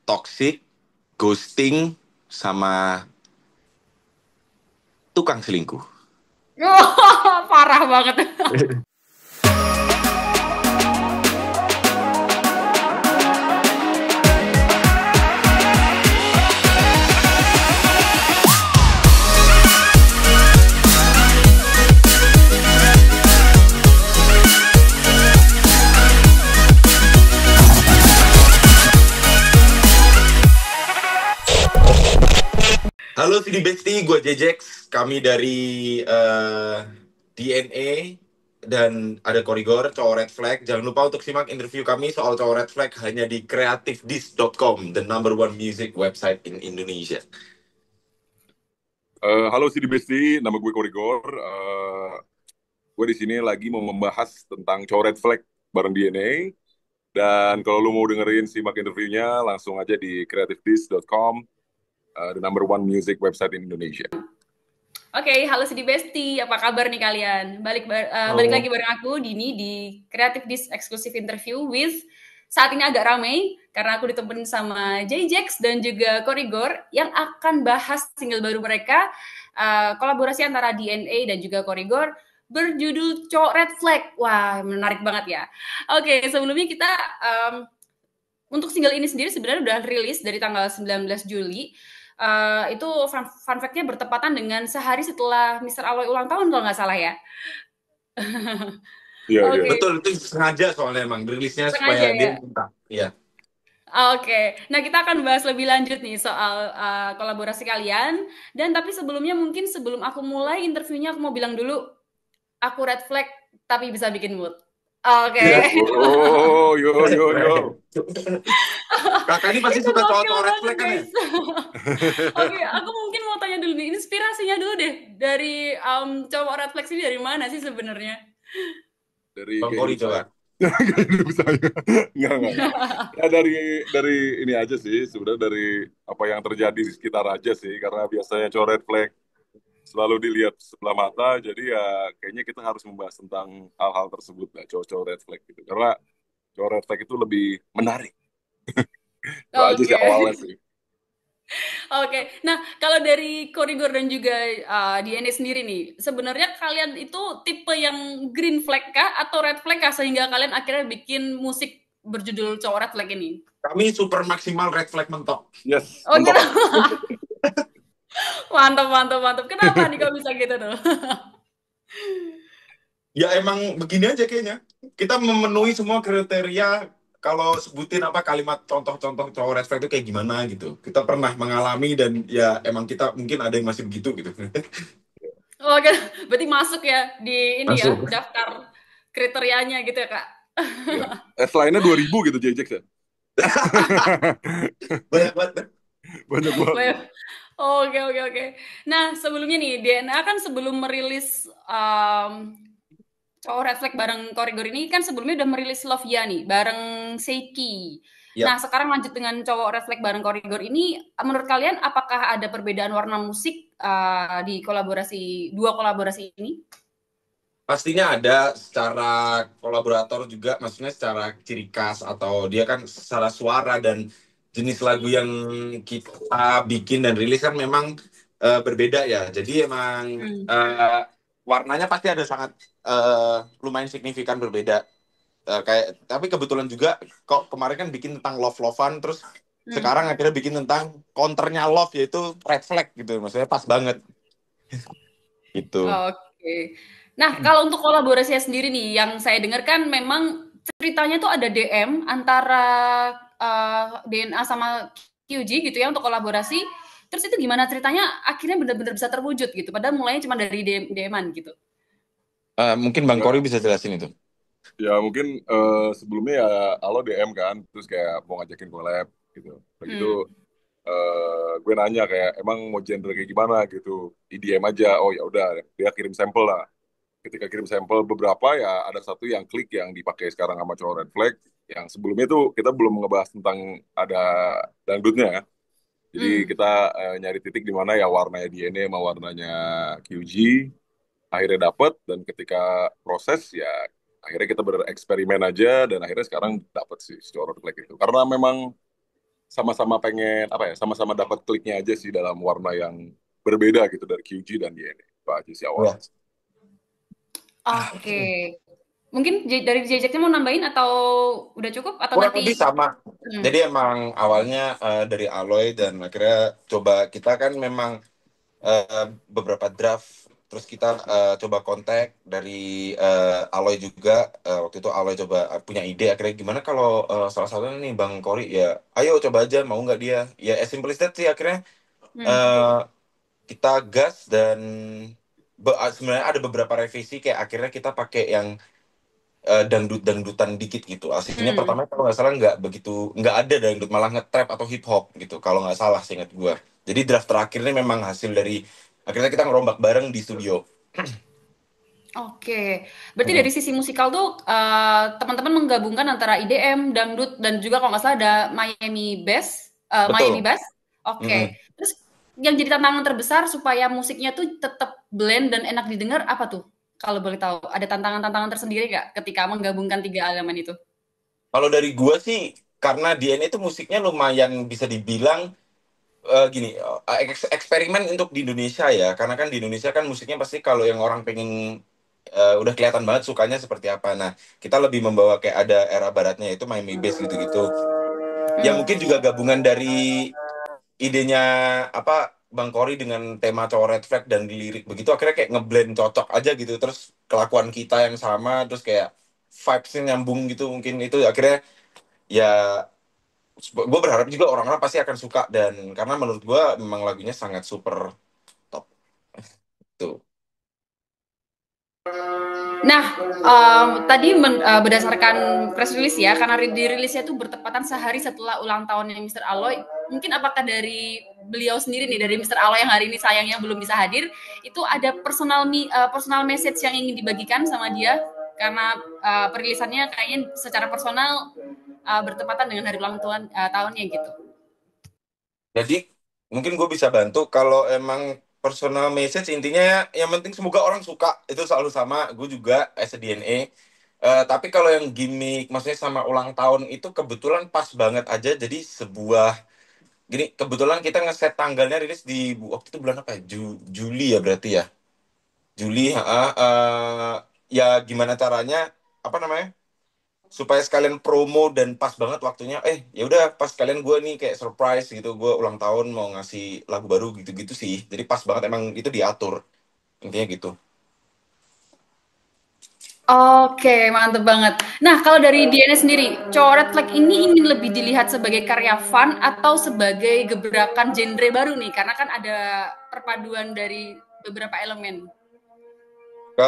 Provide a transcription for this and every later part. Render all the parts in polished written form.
toxic, ghosting, sama tukang selingkuh. Wah, parah banget. Halo Sidi Besti, gue Jejex. Kami dari DNA dan ada Korigor, cowok Red Flag. Jangan lupa untuk simak interview kami soal cowok Red Flag hanya di creativedisc.com, the number one music website in Indonesia. Halo Sidi Besti, nama gue Korigor. Gue di sini lagi mau membahas tentang cowok Red Flag bareng DNA. Dan kalau lu mau dengerin simak interviewnya, langsung aja di creativedisk.com, the number one music website in Indonesia. Oke, halo Sidi Besti, apa kabar nih kalian? Balik lagi bareng aku Dini di Creative Disc Exclusive Interview with saat ini agak ramai karena aku ditemenin sama J-Jax dan juga Korigor yang akan bahas single baru mereka, kolaborasi antara DNA dan juga Korigor berjudul Cowok Red Flag. Wah, menarik banget ya. Oke, sebelumnya kita untuk single ini sendiri sebenarnya udah rilis dari tanggal 19 Juli. Itu fun fact-nya bertepatan dengan sehari setelah Mr. Aloy ulang tahun kalau nggak salah ya. Iya, Oke. iya. Betul, itu sengaja soalnya emang rilisnya Sengaja supaya ya? dia minta. Iya. Oke, nah kita akan bahas lebih lanjut nih soal kolaborasi kalian. Dan tapi sebelumnya mungkin sebelum aku mulai interviewnya aku mau bilang dulu, aku red flag tapi bisa bikin mood. Oke. Iya. Oh, yo. Kakak ini pasti Itu suka gokil cowok Red banget Flag kan ya? guys. Oke, aku mungkin mau tanya dulu nih, inspirasinya dulu deh dari cowok red flag ini dari mana sih sebenarnya? Dari Bang kayak Kori hidup coba. saya. Kayak hidup saya. Enggak. Ya dari ini aja sih, sebenarnya dari apa yang terjadi di sekitar aja sih, karena biasanya cowok red flag selalu dilihat sebelah mata, jadi ya kayaknya kita harus membahas tentang hal-hal tersebut lah, cowok-cowok red flag gitu. Karena cowok red flag itu lebih menarik. Itu aja sih Oke. awalnya sih. Oke. Nah, kalau dari Korigor dan juga DNA sendiri nih, sebenarnya kalian itu tipe yang green flag kah atau red flag kah sehingga kalian akhirnya bikin musik berjudul Cowok Red Flag ini? Kami super maksimal Red Flag mentok. Yes, Oh gitu. mentok. Mantap. Kenapa nih kalau bisa gitu tuh? Ya emang begini aja kayaknya. Kita memenuhi semua kriteria kalau sebutin apa kalimat contoh-contoh cowok red flag itu kayak gimana gitu. Kita pernah mengalami dan ya emang kita mungkin ada yang masih begitu gitu. Oke, berarti masuk ya di ini ya, Masuk. daftar kriterianya gitu ya, Kak? Ya. Lainnya 2000 gitu JJX ya. Banyak banget. Banyak banget. Oke. Nah, sebelumnya nih, DNA kan sebelum merilis Cowok Red Flag bareng Korigor ini kan sebelumnya udah merilis Love Ya nih, bareng Seiki. Nah, Yap. sekarang lanjut dengan Cowok Red Flag bareng Korigor ini, menurut kalian apakah ada perbedaan warna musik di dua kolaborasi ini? Pastinya ada secara kolaborator juga, maksudnya secara ciri khas atau dia kan secara suara dan jenis lagu yang kita bikin dan rilis kan memang berbeda ya. Jadi emang warnanya pasti ada sangat lumayan signifikan berbeda. Tapi kebetulan juga kok kemarin kan bikin tentang love-lovean terus sekarang akhirnya bikin tentang counternya love yaitu red flag gitu. Maksudnya pas banget. Gitu. Oke. Nah, kalau untuk kolaborasinya sendiri nih, yang saya dengar kan memang ceritanya tuh ada DM antara DNA sama QG gitu ya untuk kolaborasi. Terus itu gimana ceritanya akhirnya benar-benar bisa terwujud gitu? Padahal mulainya cuma dari DM-an gitu. Mungkin Bang Ya, Kori bisa jelasin itu. ya mungkin sebelumnya ya Alo DM kan, terus kayak mau ngajakin collab gitu. Begitu Hmm. gue nanya kayak emang mau genre kayak gimana gitu. Di DM aja. Oh ya udah, dia kirim sampel lah. Ketika kirim sampel beberapa ya ada satu yang klik yang dipakai sekarang sama cowok Red Flag. Yang sebelumnya tuh kita belum ngebahas tentang ada dangdutnya. Jadi Hmm. kita nyari titik di mana ya warnanya DNA sama warnanya QG akhirnya dapet dan ketika proses ya akhirnya kita bereksperimen aja dan akhirnya sekarang dapet sih si Red Flag itu. Karena memang sama-sama pengen apa ya, sama-sama dapat kliknya aja sih dalam warna yang berbeda gitu dari QG dan DNA. Itu aja sih Ya. awalnya. Oke. Mungkin dari JJ-nya mau nambahin atau udah cukup atau Kurang lebih nanti sama. hmm. Jadi emang awalnya dari Aloy dan akhirnya coba kita kan memang beberapa draft terus kita coba kontak dari Aloy juga. Waktu itu Aloy coba punya ide akhirnya gimana kalau salah satunya nih Bang Kori ya ayo coba aja mau nggak dia ya as simple as that sih akhirnya eh, kita gas dan sebenarnya ada beberapa revisi kayak akhirnya kita pakai yang dangdutan dikit gitu. Aslinya Hmm. pertama kalau nggak salah nggak ada dangdut malah nge-trap atau hip hop gitu kalau nggak salah seingat gue. Jadi draft terakhirnya memang hasil dari akhirnya kita ngerombak bareng di studio. Oke, berarti Mm-mm. dari sisi musikal tuh teman-teman menggabungkan antara IDM, dangdut, dan juga kalau nggak salah ada Miami Bass, Miami Betul. Bass. Oke, Mm-mm. terus yang jadi tantangan terbesar supaya musiknya tuh tetap blend dan enak didengar apa tuh? Kalau boleh tahu, ada tantangan-tantangan tersendiri nggak ketika menggabungkan tiga elemen itu? Kalau dari gue sih karena DNA itu musiknya lumayan bisa dibilang gini eksperimen untuk di Indonesia ya karena kan di Indonesia kan musiknya pasti kalau yang orang pengen udah kelihatan banget sukanya seperti apa. Nah, kita lebih membawa kayak ada era baratnya itu Miami Bass gitu-gitu. Ya mungkin Hmm. juga gabungan dari idenya apa Bang Kori dengan tema cowok red flag dan lirik begitu akhirnya kayak ngeblend cocok aja gitu terus kelakuan kita yang sama terus kayak vibesnya nyambung gitu mungkin itu akhirnya ya gue berharap juga orang-orang pasti akan suka dan karena menurut gue memang lagunya sangat super top tuh. Nah, tadi berdasarkan press release ya, karena dirilisnya itu bertepatan sehari setelah ulang tahunnya Mr. Aloy. Mungkin apakah dari beliau sendiri nih, dari Mr. Aloy yang hari ini sayangnya belum bisa hadir, itu ada personal message yang ingin dibagikan sama dia? Karena perilisannya kayaknya secara personal bertepatan dengan hari ulang tahunnya gitu. Jadi mungkin gue bisa bantu kalau emang personal message intinya yang penting semoga orang suka itu selalu sama gue juga as a DNA. Tapi kalau yang gimmick maksudnya sama ulang tahun itu kebetulan pas banget aja jadi sebuah gini kebetulan kita ngeset tanggalnya rilis di waktu itu bulan apa ya Juli ya berarti ya Juli ya gimana caranya apa namanya supaya sekalian promo dan pas banget waktunya ya udah pas kalian gue nih kayak surprise gitu gue ulang tahun mau ngasih lagu baru gitu-gitu sih jadi pas banget emang itu diatur intinya gitu. Oke, mantep banget. Nah, kalau dari Diana sendiri, Coret Flag ini ingin lebih dilihat sebagai karya fun atau sebagai gebrakan genre baru nih? Karena kan ada perpaduan dari beberapa elemen. Ke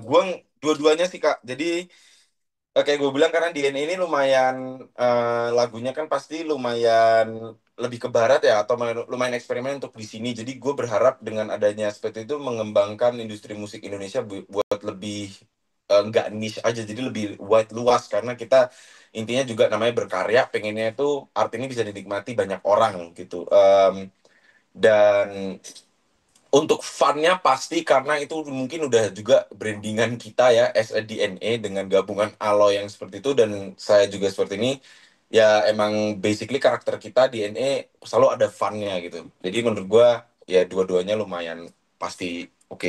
gue dua-duanya sih kak jadi kayak gue bilang karena DNA ini lumayan lagunya kan pasti lumayan lebih ke barat ya atau lumayan eksperimen untuk di sini. Jadi gue berharap dengan adanya seperti itu mengembangkan industri musik Indonesia buat lebih nggak niche aja jadi lebih wide luas karena kita intinya juga namanya berkarya pengennya itu artinya bisa dinikmati banyak orang gitu. Dan untuk funnya pasti karena itu mungkin udah juga brandingan kita ya as a DNA dengan gabungan Aloy yang seperti itu dan saya juga seperti ini ya emang basically karakter kita DNA selalu ada funnya gitu jadi menurut gua ya dua-duanya lumayan pasti oke.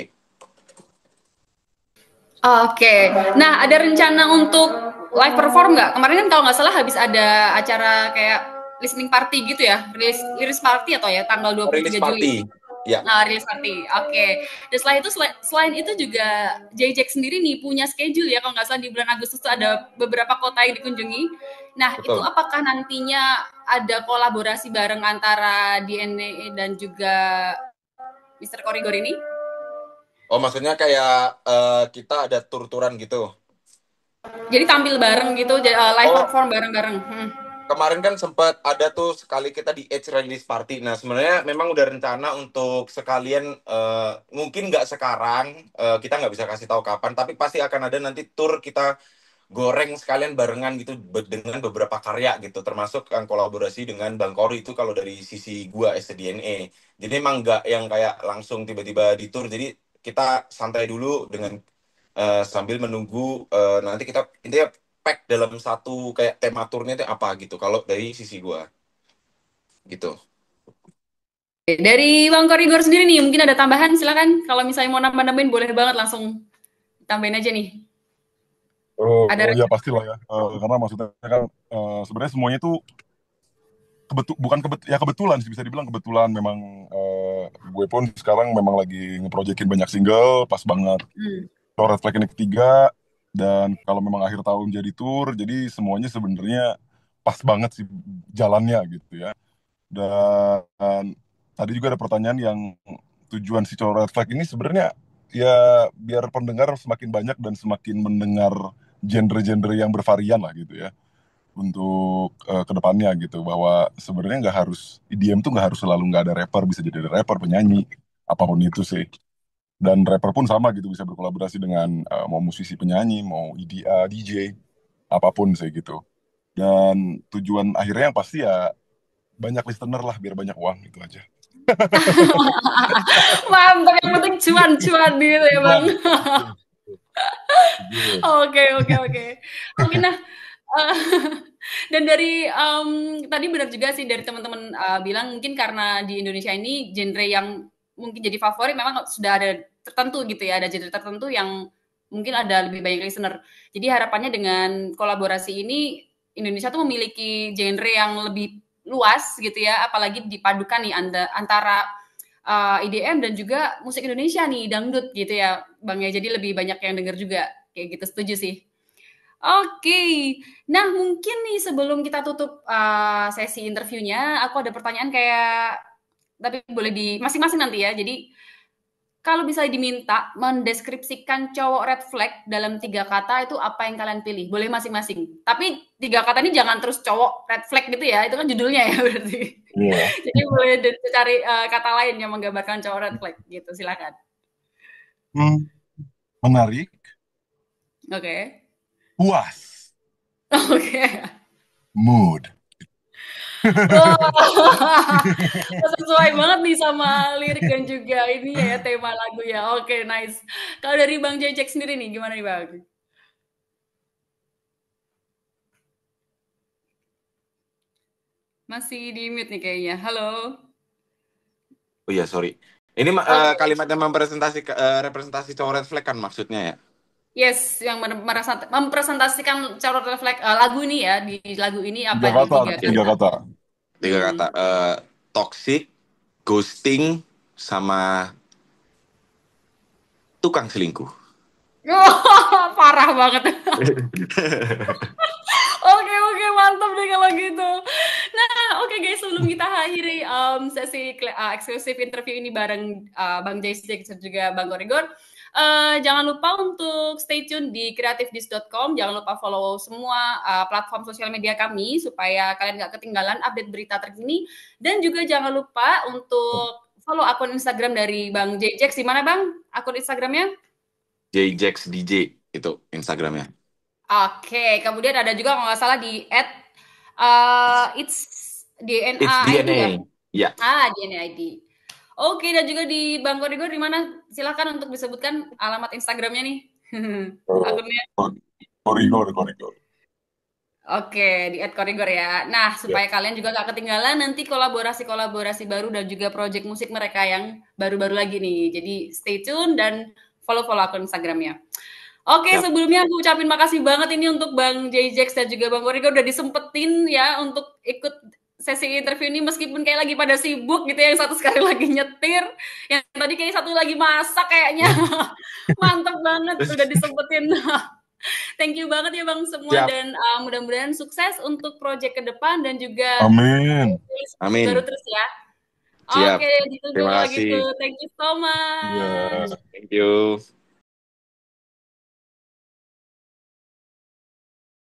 Oke, nah ada rencana untuk live perform nggak? Kemarin kan kalau nggak salah habis ada acara kayak listening party gitu ya, rilis party atau ya tanggal Rilis 23 Juli. party ya Nah, release party. Oke. Dan setelah itu selain itu juga JJ sendiri nih punya schedule ya kalau nggak salah di bulan Agustus tuh ada beberapa kota yang dikunjungi. Nah, itu betul. apakah nantinya ada kolaborasi bareng antara DNA dan juga Mr. Korigor ini? Oh maksudnya kayak kita ada tur-turan gitu. Jadi tampil bareng gitu, live Oh perform bareng-bareng. Hmm. kemarin kan sempat ada tuh sekali kita di Edge Release Party. Nah, sebenarnya memang udah rencana untuk sekalian mungkin nggak sekarang kita nggak bisa kasih tahu kapan, tapi pasti akan ada nanti tour kita goreng sekalian barengan gitu dengan beberapa karya gitu, termasuk yang kolaborasi dengan Bang Kori itu kalau dari sisi gua SDNA. Jadi emang nggak yang kayak langsung tiba-tiba di tour. Jadi kita santai dulu dengan sambil menunggu nanti kita intinya pack dalam satu kayak tema turnya itu apa gitu kalau dari sisi gua. gitu. Dari Bang Korigor sendiri nih, mungkin ada tambahan, silakan. Kalau misalnya mau nambah-nambahin, boleh banget langsung tambahin aja nih. Oh, Ada ya pastilah ya. Karena maksudnya kan sebenarnya semuanya itu kebetulan sih, bisa dibilang kebetulan. Memang gue pun sekarang memang lagi ngeprojekin banyak single, pas banget Hmm. Red Flag ini ketiga, dan kalau memang akhir tahun jadi tour, jadi semuanya sebenarnya pas banget sih jalannya gitu ya. Dan tadi juga ada pertanyaan yang tujuan si Red Flag ini sebenarnya ya biar pendengar semakin banyak dan semakin mendengar genre-genre yang bervarian lah gitu ya, untuk kedepannya gitu, bahwa sebenarnya nggak harus EDM tuh nggak harus selalu nggak ada rapper, bisa jadi ada rapper, penyanyi, apapun itu sih. Dan rapper pun sama gitu, bisa berkolaborasi dengan mau musisi, penyanyi, mau DJ, apapun sih gitu. Dan tujuan akhirnya yang pasti ya banyak listener lah, biar banyak uang, itu aja. Mantap, yang penting cuan-cuan gitu ya Bang. Oke, oke, oke. Oke, nah, uh, dan dari tadi benar juga sih dari teman-teman bilang mungkin karena di Indonesia ini genre yang mungkin jadi favorit memang sudah ada tertentu gitu ya, ada genre tertentu yang mungkin ada lebih banyak listener. Jadi harapannya dengan kolaborasi ini Indonesia tuh memiliki genre yang lebih luas gitu ya, apalagi dipadukan nih antara IDM dan juga musik Indonesia nih, dangdut gitu ya, Bang ya. Jadi lebih banyak yang denger juga. Kayak gitu, setuju sih. Oke. Nah, mungkin nih sebelum kita tutup sesi interviewnya, aku ada pertanyaan kayak tapi boleh di masing-masing nanti ya. Jadi kalau bisa diminta mendeskripsikan cowok red flag dalam 3 kata itu apa yang kalian pilih? Boleh masing-masing. Tapi 3 kata ini jangan terus cowok red flag gitu ya. Itu kan judulnya ya berarti. Iya. Jadi boleh cari kata lain yang menggambarkan cowok red flag gitu. Silakan. Menarik, Oke. puas, Oke. mood. Wah, sesuai banget nih sama lirik dan juga ini ya tema lagunya. Oke, nice. Kalau dari Bang Jejek sendiri nih, gimana nih Bang? Masih di mute nih kayaknya. Halo. Oh iya, sorry. Ini Oke. kalimat yang representasi cowok red flag kan maksudnya ya? Yes, yang mempresentasikan cowok red flag lagu ini ya. Di lagu ini Tiga apa nih kata, tiga tiga kata? kata. Tiga kata. Toxic, ghosting, sama tukang selingkuh. Wah, parah banget. Oke, oke, mantap deh kalau gitu. Nah, oke guys, sebelum kita akhiri sesi eksklusif interview ini bareng Bang Jaisik dan juga Bang Gorigor, jangan lupa untuk stay tune di creativedis.com. Jangan lupa follow semua platform sosial media kami supaya kalian nggak ketinggalan update berita terkini. Dan juga jangan lupa untuk follow akun Instagram dari Bang Jax. Di mana Bang akun Instagramnya? JJax DJ itu Instagramnya. Oke, kemudian ada juga kalau nggak salah di it's It's DNA ID ya? DNA. Ya. DNA ID. Oke, dan juga di Bang Korigor di mana? Silakan untuk disebutkan alamat Instagramnya nih. Akunnya. Koridor, koridor. Oke, di @korigor ya. Nah, Ya. supaya kalian juga gak ketinggalan nanti kolaborasi-kolaborasi baru dan juga project musik mereka yang baru-baru lagi nih. Jadi stay tune dan follow-follow akun Instagramnya. Oke, Yap. sebelumnya aku ucapin makasih banget ini untuk Bang Jax dan juga Bang Korigor udah disempetin ya untuk ikut sesi interview ini meskipun kayak lagi pada sibuk gitu ya, yang satu sekali lagi nyetir, yang tadi kayak satu lagi masak kayaknya. Mantep banget udah disempetin. Thank you banget ya Bang semua Siap. dan mudah-mudahan sukses untuk project ke depan dan juga Amin. Amin. baru terus ya. Siap. Oke, ditunggu Terima kalau kasih. gitu. Thank you so Iya. much. Thank you.